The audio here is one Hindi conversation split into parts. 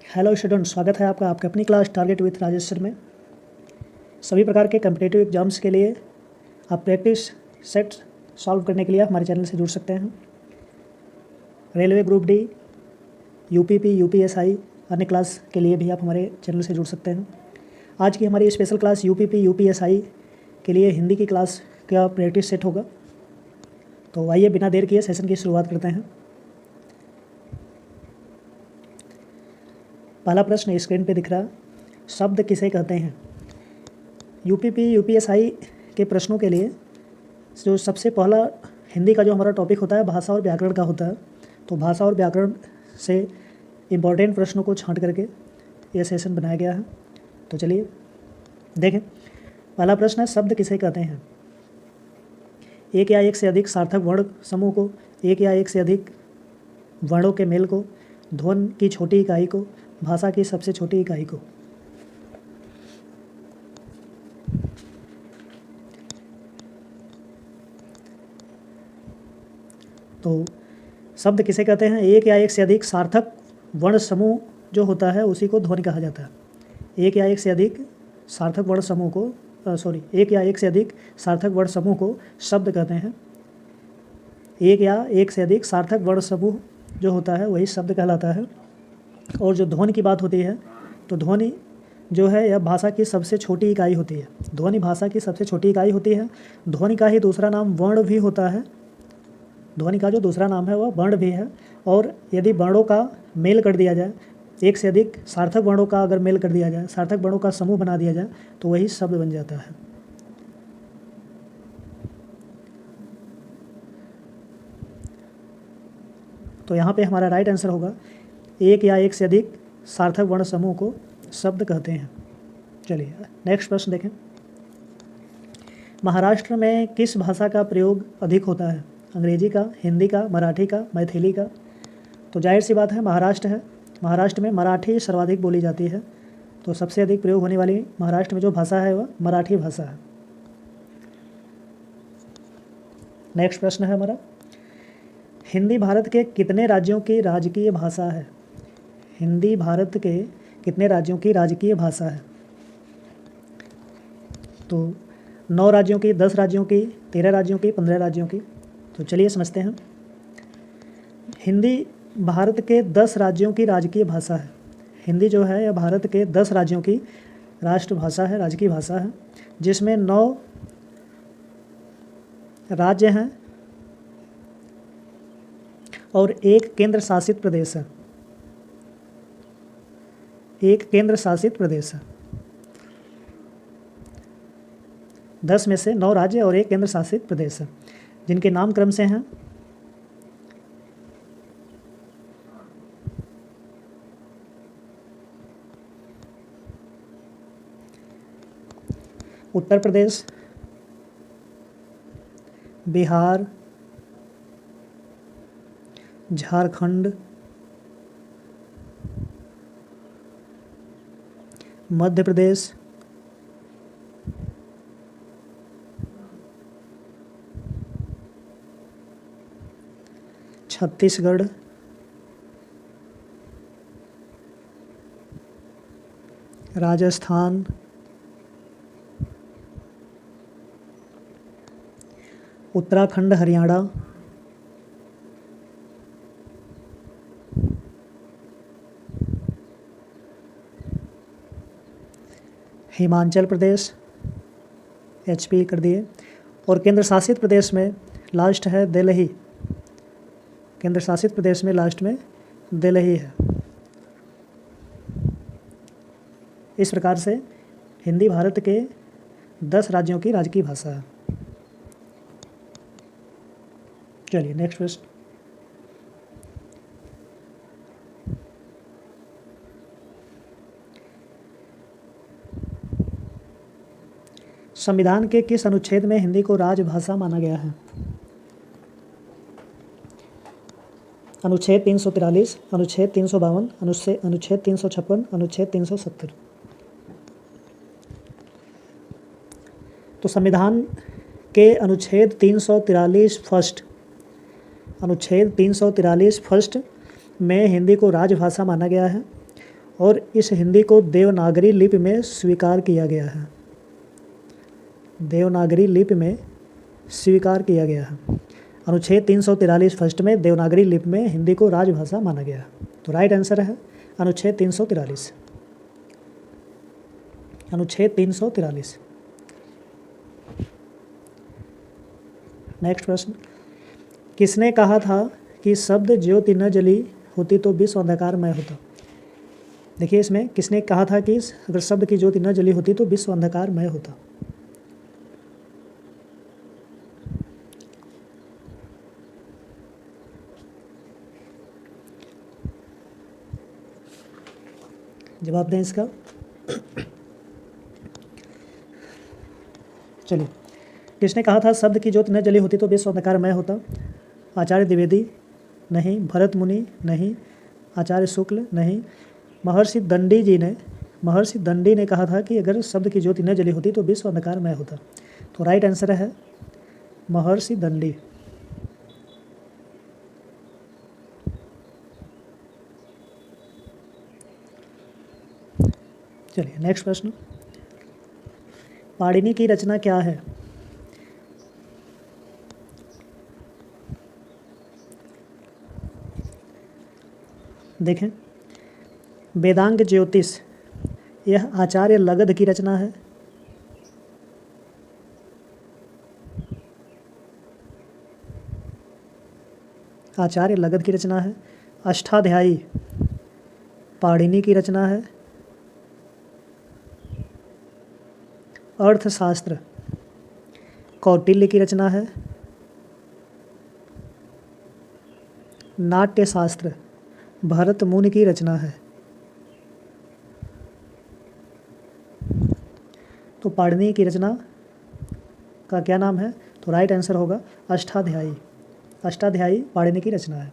हेलो स्टूडेंट, स्वागत है आपका आपके अपनी class target with Rajesh sir में। सभी प्रकार के कम्पिटिटिव एग्जाम्स के लिए आप प्रैक्टिस सेट सॉल्व करने के लिए आप हमारे चैनल से जुड़ सकते हैं। Railway group D, UPP, UPSI अन्य क्लास के लिए भी आप हमारे चैनल से जुड़ सकते हैं। आज की हमारी स्पेशल क्लास यूपीपी यूपीएसआई के लिए हिंदी की क्लास का प्रैक्टिस सेट होगा। तो आइए बिना देर किए सेशन की शुरुआत करते हैं। पहला प्रश्न स्क्रीन पे दिख रहा है, शब्द किसे कहते हैं। यूपीपी यूपीएसआई के प्रश्नों के लिए जो सबसे पहला हिंदी का जो हमारा टॉपिक होता है भाषा और व्याकरण का होता है। तो भाषा और व्याकरण से इम्पॉर्टेंट प्रश्नों को छांट करके यह सेशन बनाया गया है। तो चलिए देखें। पहला प्रश्न है, शब्द किसे कहते हैं। एक या एक से अधिक सार्थक वर्ण समूह को, एक या एक से अधिक वर्णों के मेल को, ध्वनि की छोटी इकाई को, भाषा की सबसे छोटी इकाई को। तो शब्द किसे कहते हैं। एक या एक से अधिक सार्थक वर्ण समूह जो होता है उसी को ध्वनि कहा जाता है। एक या एक से अधिक सार्थक वर्ण समूह को एक या एक से अधिक सार्थक वर्ण समूह को शब्द कहते हैं। एक या एक से अधिक सार्थक वर्ण समूह जो होता है वही शब्द कहलाता है। और जो ध्वनि की बात होती है तो ध्वनि जो है यह भाषा की सबसे छोटी इकाई होती है। ध्वनि भाषा की सबसे छोटी इकाई होती है। ध्वनि का ही दूसरा नाम वर्ण भी होता है। ध्वनि का जो दूसरा नाम है वह वर्ण भी है। और यदि वर्णों का मेल कर दिया जाए, एक से अधिक सार्थक वर्णों का अगर मेल कर दिया जाए, सार्थक वर्णों का समूह बना दिया जाए तो वही शब्द बन जाता है। तो यहाँ पे हमारा राइट आंसर होगा, एक या एक से अधिक सार्थक वर्ण समूह को शब्द कहते हैं। चलिए नेक्स्ट प्रश्न देखें। महाराष्ट्र में किस भाषा का प्रयोग अधिक होता है। अंग्रेजी का, हिंदी का, मराठी का, मैथिली का। तो जाहिर सी बात है महाराष्ट्र है। महाराष्ट्र में मराठी सर्वाधिक बोली जाती है। तो सबसे अधिक प्रयोग होने वाली महाराष्ट्र में जो भाषा है वह मराठी भाषा है। नेक्स्ट प्रश्न है हमारा, हिंदी भारत के कितने राज्यों की राजकीय भाषा है। हिंदी भारत के कितने राज्यों की राजकीय भाषा है। तो 9 राज्यों की, 10 राज्यों की, 13 राज्यों की, 15 राज्यों की। तो चलिए समझते हैं। हिंदी भारत के 10 राज्यों की राजकीय भाषा है। हिंदी जो है यह भारत के 10 राज्यों की राष्ट्रभाषा है, राजकीय भाषा है, जिसमें 9 राज्य हैं और एक केंद्र शासित प्रदेश है। एक केंद्र शासित प्रदेश है। 10 में से 9 राज्य और एक केंद्र शासित प्रदेश है, जिनके नाम क्रम से हैं उत्तर प्रदेश, बिहार, झारखंड, मध्य प्रदेश, छत्तीसगढ़, राजस्थान, उत्तराखंड, हरियाणा, हिमाचल प्रदेश, HP कर दिए। और केंद्र शासित प्रदेश में लास्ट है दिल्ली। केंद्र शासित प्रदेश में लास्ट में दिल्ली है। इस प्रकार से हिंदी भारत के 10 राज्यों की राजकीय भाषा है। चलिए नेक्स्ट प्रश्न। संविधान के किस अनुच्छेद में हिंदी को राजभाषा माना गया है। अनुच्छेद 343, अनुच्छेद 352, अनुच्छेद 356, अनुच्छेद 370। तो संविधान के अनुच्छेद 343 फर्स्ट अनुच्छेद 343 फर्स्ट में हिंदी को राजभाषा माना गया है और इस हिंदी को देवनागरी लिपि में स्वीकार किया गया है। देवनागरी लिपि में स्वीकार किया गया है। अनुच्छेद 343 फर्स्ट में देवनागरी लिपि में हिंदी को राजभाषा माना गया। तो राइट आंसर है अनुच्छेद 343। अनुच्छेद 343। नेक्स्ट प्रश्न, किसने कहा था कि शब्द ज्योति न जली होती तो विश्व अंधकारमय होता? देखिए इसमें किसने कहा था कि अगर शब्द की ज्योति न जली होती तो विश्व अंधकारमय होता? जवाब दें इसका। चलिए, किसने कहा था शब्द की ज्योति न जली होती तो विश्व अंधकारमय होता? आचार्य द्विवेदी नहीं, भरत मुनि नहीं, आचार्य शुक्ल नहीं, महर्षि दंडी ने कहा था कि अगर शब्द की ज्योति न जली होती तो विश्व अंधकारमय होता। तो राइट आंसर है महर्षि दंडी। चलिए नेक्स्ट प्रश्न, पाणिनि की रचना क्या है? देखें, वेदांग ज्योतिष यह आचार्य लगध की रचना है। आचार्य लगध की रचना है। अष्टाध्यायी पाणिनि की रचना है। अर्थशास्त्र कौटिल्य की रचना है। नाट्यशास्त्र भरत मुनि की रचना है। तो पाणिनि की रचना का क्या नाम है? तो राइट आंसर होगा अष्टाध्यायी। अष्टाध्यायी पाणिनि की रचना है।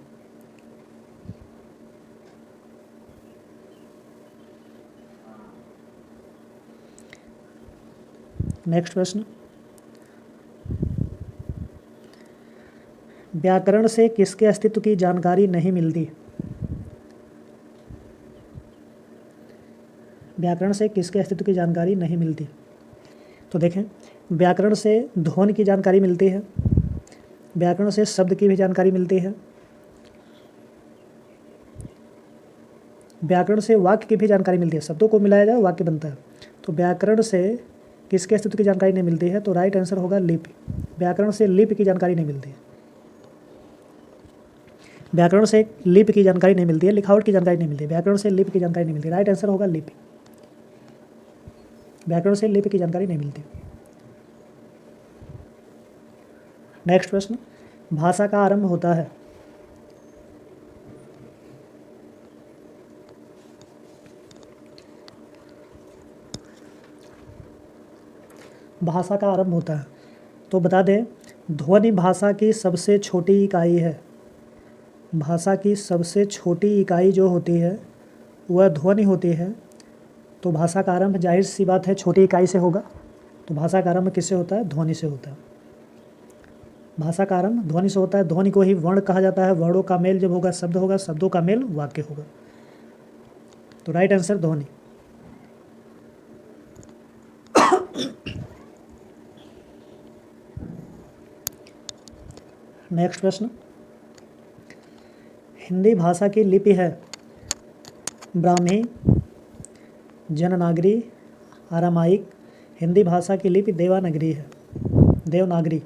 नेक्स्ट प्रश्न, व्याकरण से किसके अस्तित्व की जानकारी नहीं मिलती? व्याकरण से किसके अस्तित्व की जानकारी नहीं मिलती? तो देखें, व्याकरण से ध्वनि की जानकारी मिलती है, व्याकरण से शब्द की भी जानकारी मिलती है, व्याकरण से वाक्य की भी जानकारी मिलती है। शब्दों को मिलाया जाए वाक्य बनता है। तो व्याकरण से किसके अस्तित्व की जानकारी नहीं मिलती है? तो राइट आंसर होगा लिपि। व्याकरण से लिपि की जानकारी नहीं मिलती है। व्याकरण से लिपि की जानकारी नहीं मिलती है, लिखावट की जानकारी नहीं मिलती है। व्याकरण से लिपि की जानकारी नहीं मिलती। राइट आंसर होगा लिपि। व्याकरण से लिपि की जानकारी नहीं मिलती। नेक्स्ट प्रश्न, भाषा का आरंभ होता है। भाषा का आरंभ होता है तो बता दें, ध्वनि भाषा की सबसे छोटी इकाई है। भाषा की सबसे छोटी इकाई जो होती है वह ध्वनि होती है। तो भाषा का आरंभ जाहिर सी बात है छोटी इकाई से होगा। तो भाषा का आरंभ किससे होता है? ध्वनि से होता है। भाषा का आरंभ ध्वनि से होता है। ध्वनि को ही वर्ण कहा जाता है। वर्णों का मेल जब होगा शब्द होगा, शब्दों का मेल वाक्य होगा। तो राइट आंसर ध्वनि। नेक्स्ट प्रश्न, हिंदी भाषा की लिपि है ब्राह्मी, जननागरी, आरामाइक। हिंदी भाषा की लिपि देवनागरी है। देवनागरी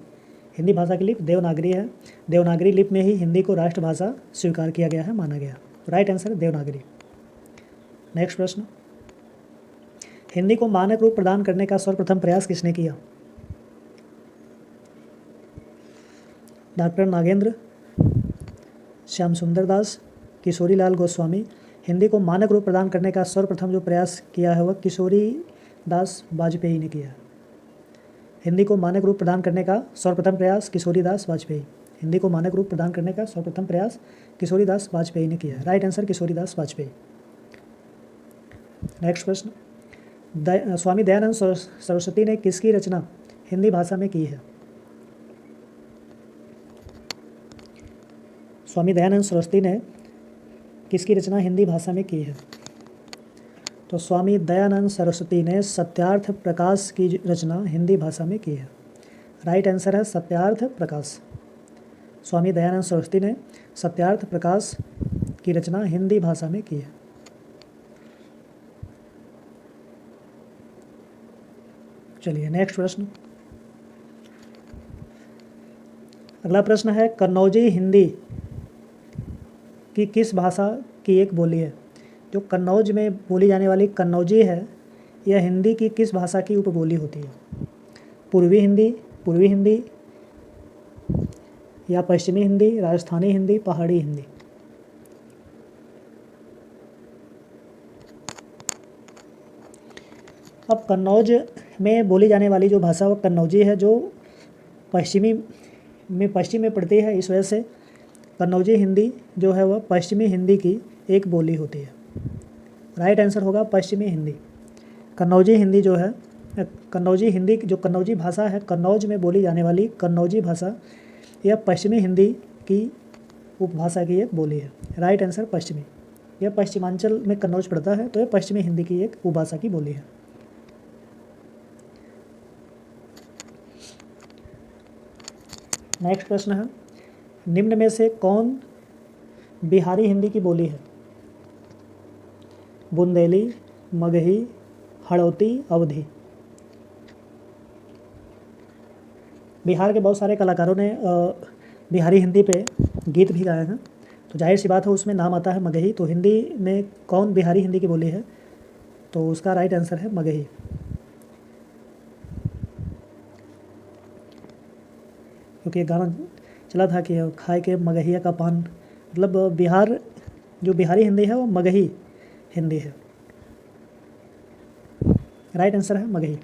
हिंदी भाषा की लिपि देवनागरी है। देवनागरी लिपि में ही हिंदी को राष्ट्रभाषा स्वीकार किया गया है, माना गया। तो राइट आंसर देवनागरी। नेक्स्ट प्रश्न, हिंदी को मानक रूप प्रदान करने का सर्वप्रथम प्रयास किसने किया? डॉक्टर नागेंद्र, श्याम सुंदर दास, किशोरी लाल गोस्वामी। हिंदी को मानक रूप प्रदान करने का सर्वप्रथम जो प्रयास किया है वह किशोरी दास वाजपेयी ने किया। हिंदी को मानक रूप प्रदान करने का सर्वप्रथम प्रयास किशोरी दास वाजपेयी। हिंदी को मानक रूप प्रदान करने का सर्वप्रथम प्रयास किशोरी दास वाजपेयी ने किया। राइट आंसर किशोरी दास वाजपेयी। नेक्स्ट प्रश्न, स्वामी दयानंद सरस्वती ने किसकी रचना हिंदी भाषा में की है? स्वामी दयानंद सरस्वती ने किसकी रचना हिंदी भाषा में की है? तो स्वामी दयानंद सरस्वती ने सत्यार्थ प्रकाश की रचना हिंदी भाषा में की है। राइट आंसर है सत्यार्थ प्रकाश। स्वामी दयानंद सरस्वती ने सत्यार्थ प्रकाश की रचना हिंदी भाषा में की है। चलिए नेक्स्ट प्रश्न। अगला प्रश्न है कन्नौजी हिंदी की किस भाषा की एक बोली है। जो कन्नौज में बोली जाने वाली कन्नौजी है यह हिंदी की किस भाषा की उपबोली होती है। पूर्वी हिंदी या पश्चिमी हिंदी, राजस्थानी हिंदी, पहाड़ी हिंदी। अब कन्नौज में बोली जाने वाली जो भाषा वो कन्नौजी है, जो पश्चिम में पड़ती है। इस वजह से कन्नौजी हिंदी जो है वह पश्चिमी हिंदी की एक बोली होती है। राइट आंसर होगा पश्चिमी हिंदी। कन्नौजी हिंदी जो है, कन्नौजी हिंदी जो कन्नौजी भाषा है, कन्नौज में बोली जाने वाली कन्नौजी भाषा यह पश्चिमी हिंदी की उपभाषा की एक बोली है। राइट आंसर पश्चिमी। यह पश्चिमांचल में कन्नौज पड़ता है, तो यह पश्चिमी हिंदी की एक उपभाषा की बोली है। नेक्स्ट प्रश्न है निम्न में से कौन बिहारी हिंदी की बोली है। बुंदेली, मगही, हड़ौती, अवधी। बिहार के बहुत सारे कलाकारों ने बिहारी हिंदी पे गीत भी गाए हैं, तो जाहिर सी बात है उसमें नाम आता है मगही। तो हिंदी में कौन बिहारी हिंदी की बोली है, तो उसका राइट आंसर है मगही। क्योंकि गाना चला था कि खाए के मगहिया का पान, मतलब बिहार जो बिहारी हिंदी है वो मगही हिंदी है। राइट आंसर है मगही।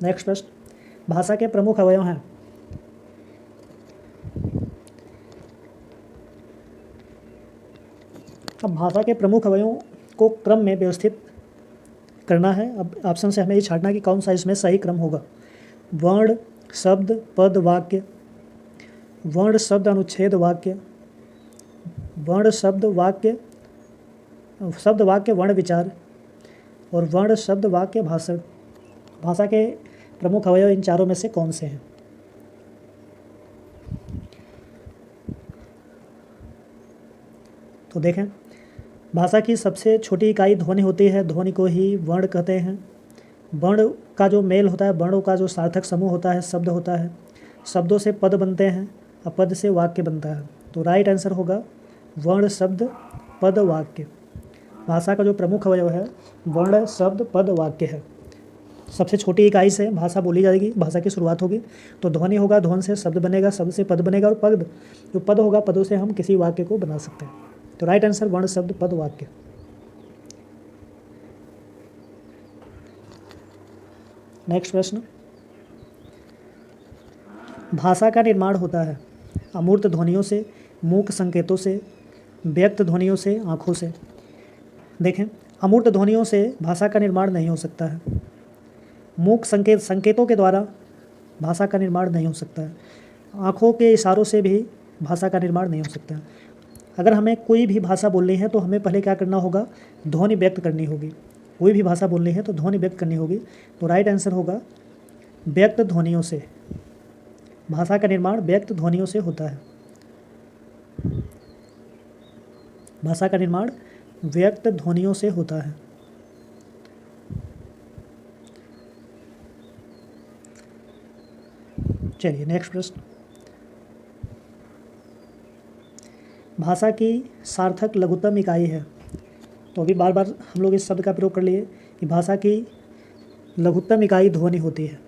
नेक्स्ट प्रश्न भाषा के प्रमुख अवयव हैं। अब भाषा के प्रमुख अवयवों को क्रम में व्यवस्थित करना है। अब ऑप्शन से हमें ये छांटना कि कौन सा इसमें सही क्रम होगा। वर्ण, शब्द, पद, वाक्य। वर्ण, शब्द, अनुच्छेद, वाक्य। वर्ण, शब्द, वाक्य, शब्द, वाक्य, वर्ण, विचार। और वर्ण, शब्द, वाक्य, भाषण। भाषा के प्रमुख अवयव इन चारों में से कौन से हैं। तो देखें, भाषा की सबसे छोटी इकाई ध्वनि होती है। ध्वनि को ही वर्ण कहते हैं। वर्ण का जो मेल होता है, वर्णों का जो सार्थक समूह होता है, शब्द होता है। शब्दों से पद बनते हैं और पद से वाक्य बनता है। तो राइट आंसर होगा वर्ण, शब्द, पद, वाक्य। भाषा का जो प्रमुख अवयव है वर्ण, शब्द, पद, वाक्य है। सबसे छोटी इकाई से भाषा बोली जाएगी, भाषा की शुरुआत होगी। तो ध्वनि होगा, ध्वनि से शब्द बनेगा, शब्द से पद बनेगा, और पद जो पद होगा, पदों से हम किसी वाक्य को बना सकते हैं। तो राइट आंसर वर्ण, शब्द, पद, वाक्य। नेक्स्ट प्रश्न भाषा का निर्माण होता है अमूर्त ध्वनियों से, मूक संकेतों से, व्यक्त ध्वनियों से, आँखों से। देखें, अमूर्त ध्वनियों से भाषा का निर्माण नहीं हो सकता है। मूक संकेतों के द्वारा भाषा का निर्माण नहीं हो सकता है। आँखों के इशारों से भी भाषा का निर्माण नहीं हो सकता है। अगर हमें कोई भी भाषा बोलनी है तो हमें पहले क्या करना होगा, ध्वनि व्यक्त करनी होगी। कोई भी भाषा बोलनी है तो ध्वनि व्यक्त करनी होगी। तो राइट आंसर होगा व्यक्त ध्वनियों से। भाषा का निर्माण व्यक्त ध्वनियों से होता है। भाषा का निर्माण व्यक्त ध्वनियों से होता है। चलिए नेक्स्ट प्रश्न भाषा की सार्थक लघुत्तम इकाई है। तो अभी बार बार हम लोग इस शब्द का प्रयोग कर लिए कि भाषा की लघुत्तम इकाई ध्वनि होती है।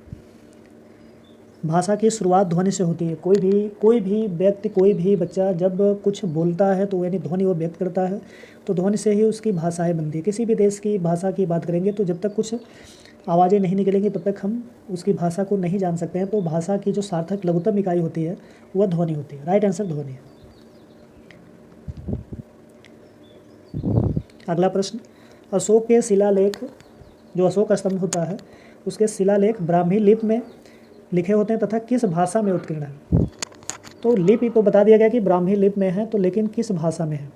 भाषा की शुरुआत ध्वनि से होती है। कोई भी व्यक्ति, कोई भी बच्चा जब कुछ बोलता है तो यानी ध्वनि वो व्यक्त करता है, तो ध्वनि से ही उसकी भाषाएं बनती है। किसी भी देश की भाषा की बात करेंगे तो जब तक कुछ आवाज़ें नहीं निकलेंगी तब तक हम उसकी भाषा को नहीं जान सकते हैं। तो भाषा की जो सार्थक लघुत्तम इकाई होती है वह ध्वनि होती है। राइट आंसर ध्वनि है। अगला प्रश्न अशोक के शिलालेख, जो अशोक स्तंभ होता है उसके शिलालेख ब्राह्मी लिपि में लिखे होते हैं तथा किस भाषा में उत्कीर्ण है। तो लिपि तो बता दिया गया कि ब्राह्मी लिपि में है, तो लेकिन किस भाषा में है।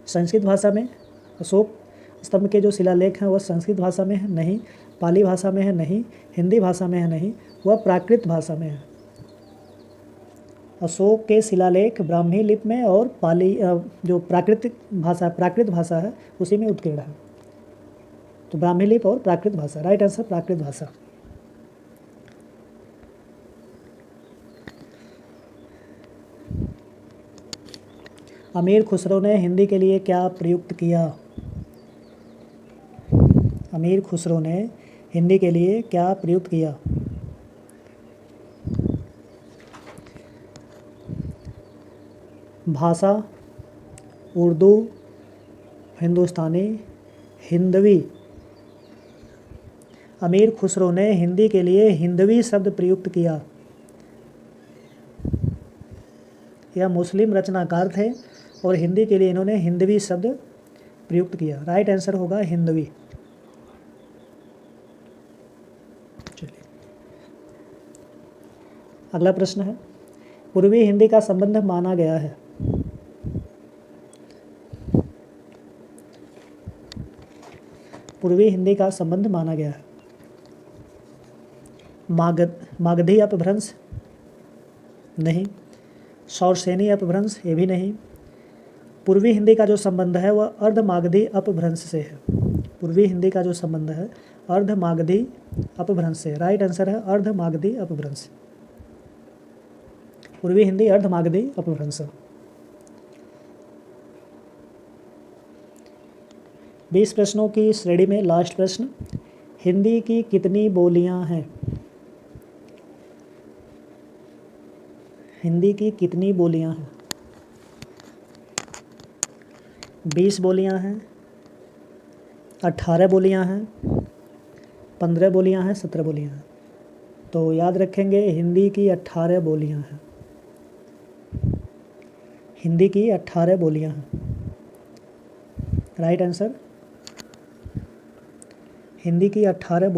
संस्कृत भाषा में। अशोक स्तंभ के जो शिलालेख हैं वह संस्कृत भाषा में है? नहीं। पाली भाषा में है? नहीं। हिंदी भाषा में है? नहीं। वह प्राकृत भाषा में है। अशोक के शिलालेख ब्राह्मी लिपि में और पाली जो प्राकृत भाषा है उसी में उत्कीर्ण है। तो ब्राह्मी लिपि और प्राकृत भाषा, राइट आंसर प्राकृत भाषा। अमीर खुसरो ने हिंदी के लिए क्या प्रयुक्त किया? अमीर खुसरो ने हिंदी के लिए क्या प्रयुक्त किया? भाषा, उर्दू, हिंदुस्तानी, हिंदवी। अमीर खुसरो ने हिंदी के लिए हिंदवी शब्द प्रयुक्त किया। यह मुस्लिम रचनाकार थे और हिंदी के लिए इन्होंने हिंदवी शब्द प्रयुक्त किया। राइट आंसर होगा हिंदवी। चलिए अगला प्रश्न है, पूर्वी हिंदी का संबंध माना गया है। पूर्वी हिंदी का संबंध माना गया है। मागधी अपभ्रंश? नहीं। शौरसेनी अपभ्रंश? ये भी नहीं। पूर्वी हिंदी का जो संबंध है वह अर्धमागधी अपभ्रंश से है। पूर्वी हिंदी का जो संबंध है अर्धमागधी अपभ्रंश से। राइट आंसर है अर्धमागधी अपभ्रंश। पूर्वी हिंदी अर्धमागधी अपभ्रंश। 20 प्रश्नों की श्रेणी में लास्ट प्रश्न, हिंदी की कितनी बोलियां हैं? हिंदी की कितनी बोलियां हैं? 20 बोलियां हैं, 18 बोलियां हैं, 15 बोलियां हैं, 17 बोलियां हैं। तो याद रखेंगे हिंदी की 18 बोलियां हैं। हिंदी की 18 बोलियां हैं। राइट आंसर हिंदी की 18